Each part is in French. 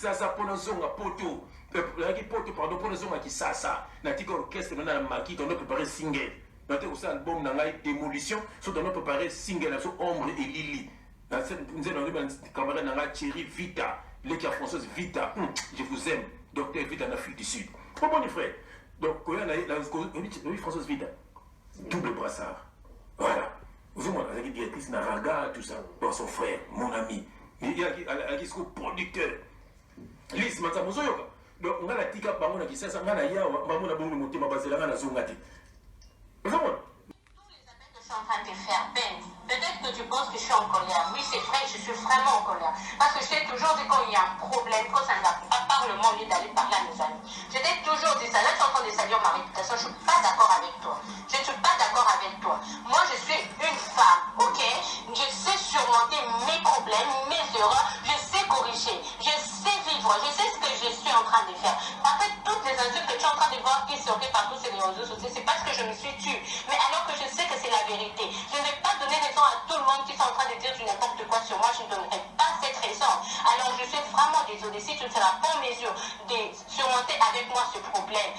Kisasa pour nos zonga poto. Pardon, pour nos zonga Kisasa. Natika orchestre, on a la maquille, on a préparé single. On a aussi un album dans la démolition, on a préparé single, Ombre et Lily. Nous avons un camarade dans la Thierry Vita, l'équipe française Vita. Je vous aime, docteur Vita en Afrique du Sud. Pas bon, frère. Donc, quand on a la française Vita, double brassard. Voilà. Vous avez la directrice Naraga, tout ça. Dans son frère, mon ami. Il y a un producteur. Lise Matsamozoyoka. Donc, on a la tika bango qui ça, on a la ya, on a bon monté ma base là, on a zongati. Vous voyez? Je suis en train de faire peine. Peut-être que tu penses que je suis en colère. Oui, c'est vrai, je suis vraiment en colère. Parce que je t'ai toujours dit quand il y a un problème, quand ça ne va pas parlement au lieu d'aller parler à mes amis. Je t'ai toujours dit ça. Là, tu es en train de salir ma réputation. Je ne suis pas d'accord avec toi. Je ne suis pas d'accord avec toi. Moi, je suis une femme, ok? Je sais surmonter mes problèmes, mes erreurs. Je sais corriger. Je sais vivre. Je sais ce que je suis en train de faire. En fait, toutes les insultes que tu es en train de voir qui sortaient partout sur les réseaux sociaux, c'est parce que je me suis tue. Mais alors que je sais que c'est la vérité. Je ne vais pas donner raison à tout le monde qui sont en train de dire du n'importe quoi sur moi. Je ne donnerai pas cette raison. Alors je suis vraiment désolée. Si tu ne seras pas en mesure de surmonter avec moi ce problème,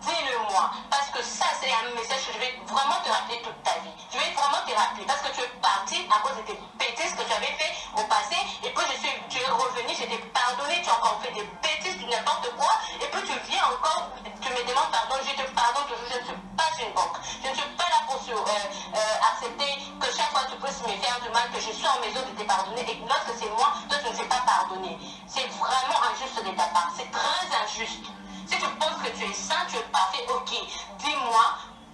dis-le-moi. Parce que ça, c'est un message que je vais vraiment te rappeler toute ta vie. Je vais vraiment te rappeler. Parce que tu es parti à cause de tes bêtises que tu avais fait au passé. Et puis tu es revenu, je t'ai pardonné. Tu as encore fait des bêtises, du n'importe quoi. Et puis tu viens encore, tu me demandes pardon. Je te pardonne toujours. Je ne suis pas une banque. Je ne suis pas là pour accepter que chaque fois tu puisses me faire du mal, que je suis en mesure de te pardonner. Et lorsque c'est moi, toi tu ne sais pas pardonner. C'est vraiment injuste de ta part. C'est très injuste. Si tu penses que tu es sain, tu es parfait, ok. Dis-moi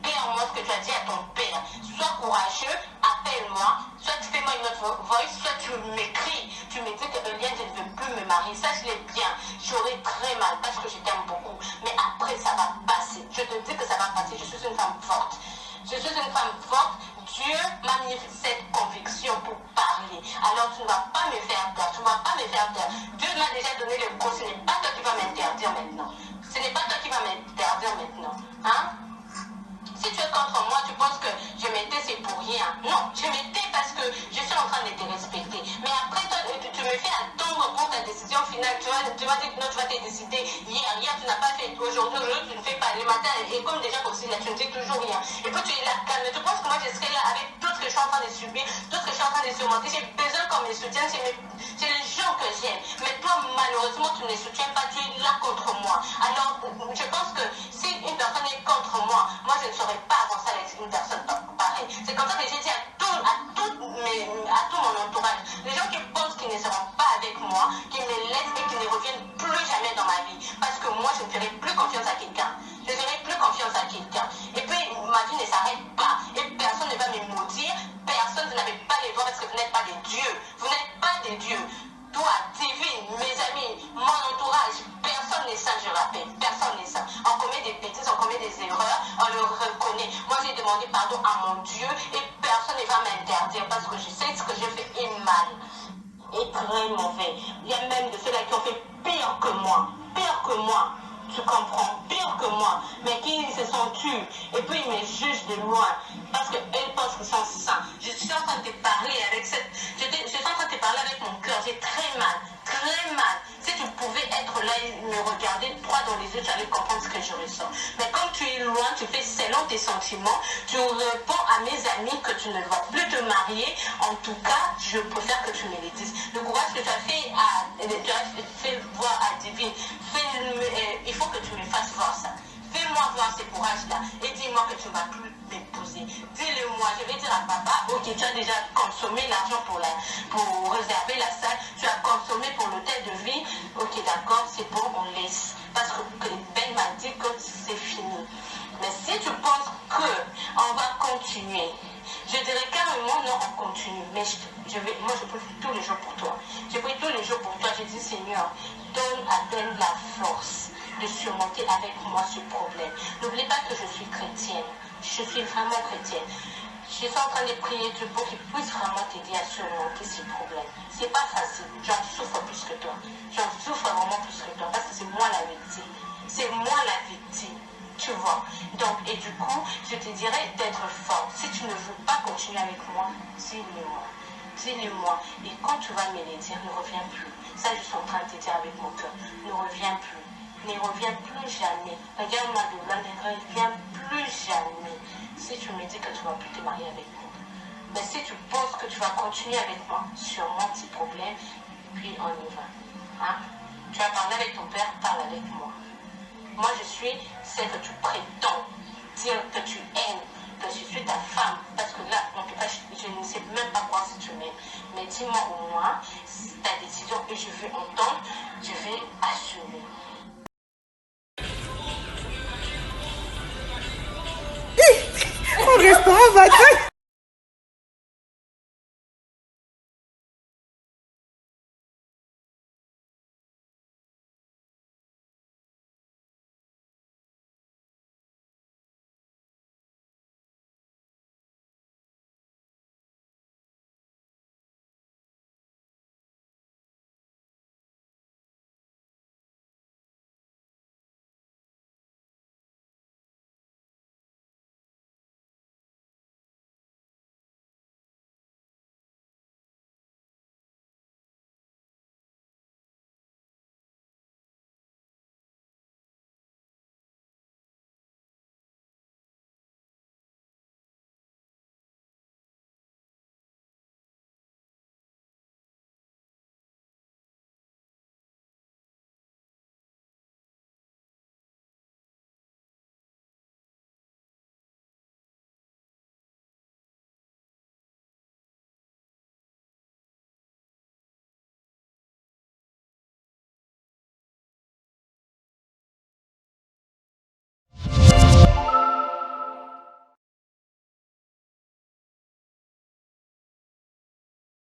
clairement ce que tu as dit à ton père. Sois courageux, appelle-moi. Soit tu fais-moi une autre voice, soit tu m'écris. Tu me dis que Eliane, je ne veux plus me marier. Sache-le bien. J'aurai très mal parce que je t'aime beaucoup. Mais après, ça va passer. Je te dis que ça va passer. Je suis une femme forte. Je suis une femme forte. Dieu m'a mis cette conviction pour parler. Alors tu ne vas pas me faire taire. Tu ne vas pas me faire taire. Dieu m'a déjà donné le go. Ce n'est pas toi qui vas m'interdire maintenant. Ce n'est pas toi qui vas m'interdire maintenant. Hein? Si tu es contre moi, tu penses que je m'étais, c'est pour rien. Non, je m'étais parce que je suis en train de te respecter. Mais après, toi, tu me fais attendre pour ta décision finale. Tu vas dire non, tu vas te décider hier. Hier, tu n'as pas fait. Aujourd'hui, tu ne fais pas. Le matin, et comme déjà aussi, là, tu ne dis toujours rien. Et puis, tu es là calme. Tu penses que moi, je serai là avec tout ce que je suis en train de subir, tout ce que je suis en train de surmonter. J'ai besoin qu'on me soutienne. C'est les gens que j'aime. Mais toi, malheureusement, tu ne les soutiens pas. Tu es là contre moi. Alors, je pense que si une personne est contre moi, moi, je ne saurais pas avancer avec une personne pareille. C'est comme ça que j'ai dit à tout mon entourage, les gens qui pensent qu'ils ne seront pas avec moi, qui me laissent et qui ne reviennent plus jamais dans ma vie. Parce que moi, je ne ferai plus confiance à quelqu'un. Je ne ferai plus confiance à quelqu'un. Et puis, ma vie ne s'arrête pas. Et personne ne va me maudire. Personne, vous n'avez pas les droits parce que vous n'êtes pas des dieux. Vous n'êtes pas des dieux. Toi, Divine, mes amis, mon entourage, personne n'est sain, je rappelle. Personne n'est sain. On commet des bêtises, on commet des erreurs, on le reconnaît. Moi, j'ai demandé pardon à mon Dieu et personne ne va m'interdire parce que je sais ce que j'ai fait est mal. Et très mauvais. Il y a même de ceux-là qui ont fait pire que moi. Pire que moi. Tu comprends, pire que moi, mais qui se sont tués et puis ils me jugent de loin parce qu'elles pensent qu'ils sont sains. Je suis en train de te parler avec je suis en train de te parler avec mon cœur, j'ai très mal, très mal. Si tu pouvais être là et me regarder droit dans les yeux, tu allais comprendre ce que je ressens. Mais comme tu es loin, tu fais selon tes sentiments, tu réponds à mes amis que tu ne vas plus te marier. En tout cas, je préfère que tu me le dises. Le courage que tu as fait voir à Divine, il faut que tu me fasses voir ça. Fais-moi voir ce courage-là et dis-moi que tu ne vas plus m'épouser. Dis-le-moi, je vais dire à papa, ok, tu as déjà consommé l'argent pour réserver la salle, tu as consommé pour l'hôtel de vie, ok, d'accord, c'est bon, on laisse. Parce que Ben m'a dit que c'est fini. Mais si tu penses qu'on va continuer, je dirais carrément non, on continue. Mais moi, je prie tous les jours pour toi. Je prie tous les jours pour toi. Je dis, Seigneur, donne à Ben la force de surmonter avec moi ce problème. N'oublie pas que je suis chrétienne. Je suis vraiment chrétienne. Je suis en train de prier Dieu pour qu'il puisse vraiment t'aider à surmonter ce problème. C'est pas facile. J'en souffre plus que toi. J'en souffre vraiment plus que toi parce que c'est moi la victime. C'est moi la victime. Tu vois. Donc, et du coup, je te dirais d'être fort. Si tu ne veux pas continuer avec moi, dis-le-moi. dis-le-moi. Et quand tu vas me le dire, ne reviens plus. Ça, je suis en train de te dire avec mon cœur. Ne reviens plus. Ne reviens plus jamais. Regarde-moi de là, ne reviens plus jamais. Si tu me dis que tu ne vas plus te marier avec moi. Mais si tu penses que tu vas continuer avec moi, surmonte tes problèmes, puis on y va. Hein? Tu as parlé avec ton père, parle avec moi. Moi, je suis celle que tu prétends dire que tu aimes, que je suis ta femme. Parce que là, on peut pas, je ne sais même pas quoi si tu m'aimes. Mais dis-moi au moins ta décision et je veux entendre, je vais assumer. Au restaurant, va